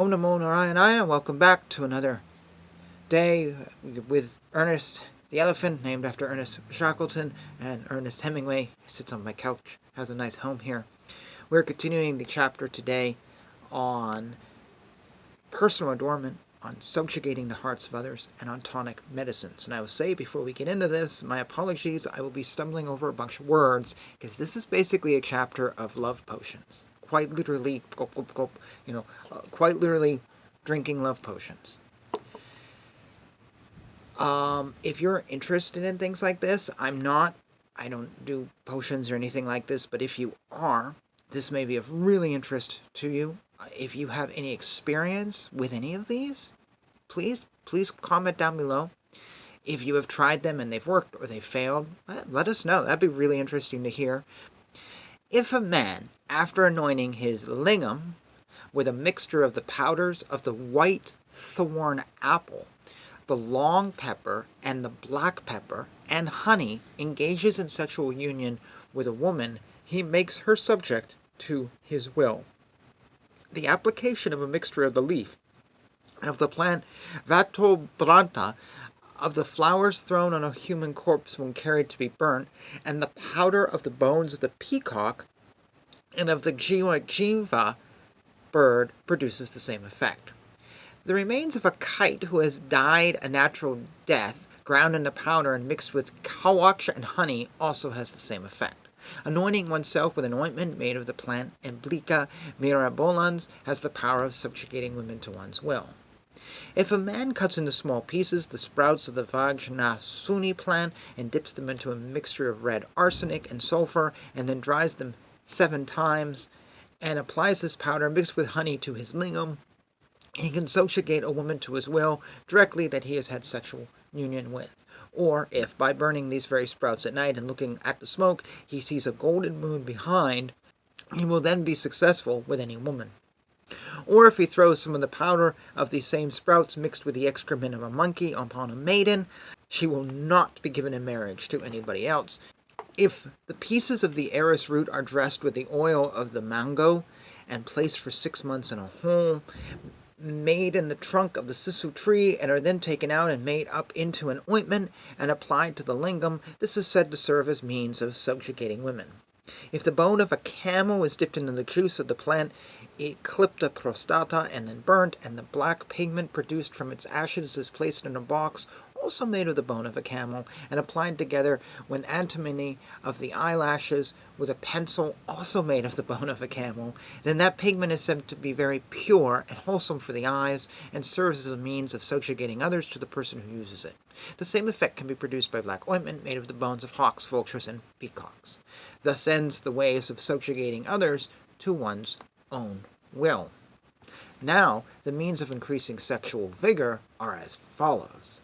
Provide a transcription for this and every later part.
Om Namo Narayana, welcome back to another day with Ernest the elephant, named after Ernest Shackleton, and Ernest Hemingway. He sits on my couch, has a nice home here. We're continuing the chapter today on personal adornment, on subjugating the hearts of others, and on tonic medicines. And I will say before we get into this, my apologies, I will be stumbling over a bunch of words, because this is basically a chapter of love potions. Quite literally, quite literally drinking love potions. If you're interested in things like this, I don't do potions or anything like this, but if you are, this may be of really interest to you. If you have any experience with any of these, please comment down below. If you have tried them and they've worked or they've failed, let us know. That'd be really interesting to hear. If a man, after anointing his lingam with a mixture of the powders of the white thorn apple, the long pepper, and the black pepper, and honey, engages in sexual union with a woman, he makes her subject to his will. The application of a mixture of the leaf of the plant Vatobranta, of the flowers thrown on a human corpse when carried to be burnt, and the powder of the bones of the peacock and of the jiva bird produces the same effect. The remains of a kite who has died a natural death, ground into powder and mixed with kawach and honey, also has the same effect. Anointing oneself with an ointment made of the plant Emblica mirabolans has the power of subjugating women to one's will. If a man cuts into small pieces the sprouts of the Vajnasuni plant and dips them into a mixture of red arsenic and sulfur, and then dries them 7 times, and applies this powder mixed with honey to his lingam, he can subjugate a woman to his will directly that he has had sexual union with. Or if, by burning these very sprouts at night and looking at the smoke, he sees a golden moon behind, he will then be successful with any woman. Or if he throws some of the powder of these same sprouts mixed with the excrement of a monkey upon a maiden, she will not be given in marriage to anybody else. If the pieces of the arris root are dressed with the oil of the mango and placed for 6 months in a hole made in the trunk of the sisu tree, and are then taken out and made up into an ointment and applied to the lingam, this is said to serve as means of subjugating women. If the bone of a camel is dipped into the juice of the plant Eclipta prostata and then burnt, and the black pigment produced from its ashes is placed in a box, also made of the bone of a camel, and applied together with antimony of the eyelashes with a pencil also made of the bone of a camel, then that pigment is said to be very pure and wholesome for the eyes, and serves as a means of subjugating others to the person who uses it. The same effect can be produced by black ointment made of the bones of hawks, vultures, and peacocks. Thus ends the ways of subjugating others to one's own will. Now, the means of increasing sexual vigor are as follows.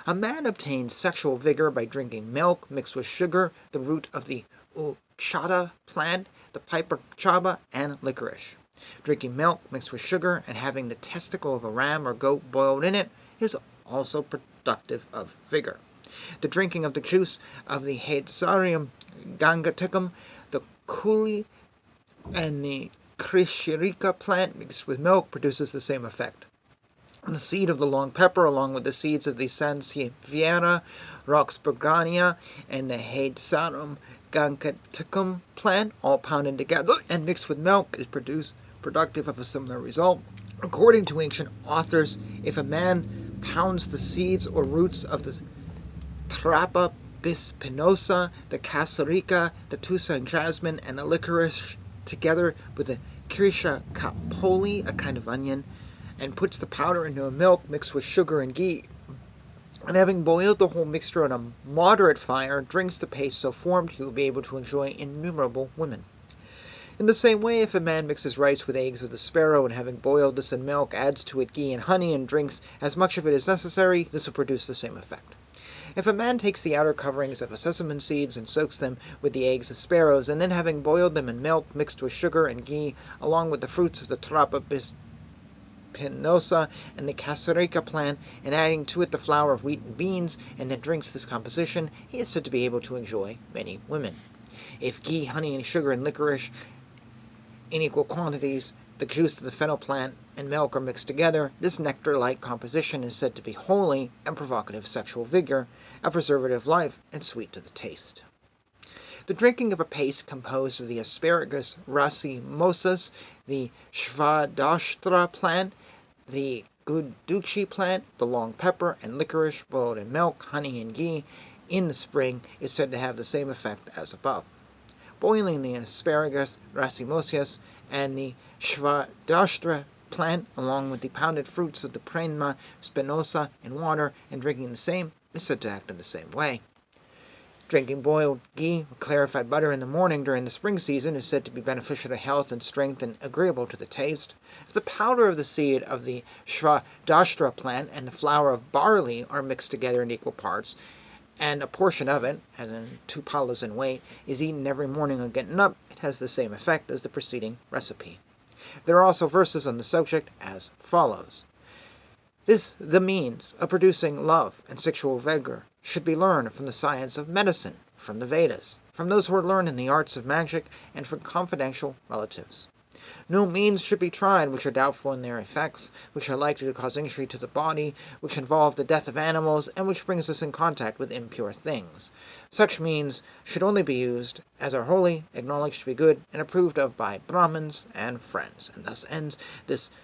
A man obtains sexual vigor by drinking milk mixed with sugar, the root of the uchata plant, the piper chaba, and licorice. Drinking milk mixed with sugar and having the testicle of a ram or goat boiled in it is also productive of vigor. The drinking of the juice of the Hadesarium gangeticum, the kuli, and the Krishirika plant mixed with milk produces the same effect. The seed of the long pepper, along with the seeds of the Sansevieria, Roxburghania, and the Hadesarium gangeticum plant, all pounded together and mixed with milk, is productive of a similar result. According to ancient authors, if a man pounds the seeds or roots of the Trapa bispinosa, the Casarica, the Tusa jasmine, and the licorice together with the Kirsha capoli, a kind of onion, and puts the powder into a milk mixed with sugar and ghee, and having boiled the whole mixture on a moderate fire, drinks the paste so formed, he will be able to enjoy innumerable women. In the same way, if a man mixes rice with eggs of the sparrow, and having boiled this in milk, adds to it ghee and honey, and drinks as much of it as necessary, this will produce the same effect. If a man takes the outer coverings of sesamum seeds and soaks them with the eggs of sparrows, and then having boiled them in milk mixed with sugar and ghee, along with the fruits of the Trapa bispinosa and the Casarica plant, and adding to it the flour of wheat and beans, and then drinks this composition, he is said to be able to enjoy many women. If ghee, honey, and sugar and licorice in equal quantities the juice of the fennel plant and milk are mixed together, this nectar-like composition is said to be holy and provocative sexual vigor, a preservative life, and sweet to the taste. The drinking of a paste composed of the asparagus racemosus, the svadastra plant, the guduchi plant, the long pepper, and licorice boiled in milk, honey, and ghee in the spring is said to have the same effect as above. Boiling the asparagus racemosus and the svadastra plant along with the pounded fruits of the prema spinosa in water and drinking the same is said to act in the same way. Drinking boiled ghee or clarified butter in the morning during the spring season is said to be beneficial to health and strength and agreeable to the taste. If the powder of the seed of the svadastra plant and the flour of barley are mixed together in equal parts, and a portion of it, as in 2 palas in weight, is eaten every morning on getting up, it has the same effect as the preceding recipe. There are also verses on the subject as follows. The means of producing love and sexual vigor should be learned from the science of medicine, from the Vedas, from those who are learned in the arts of magic, and from confidential relatives. No means should be tried which are doubtful in their effects, which are likely to cause injury to the body, which involve the death of animals, and which brings us in contact with impure things. Such means should only be used as are holy, acknowledged to be good, and approved of by Brahmins and friends. And thus ends this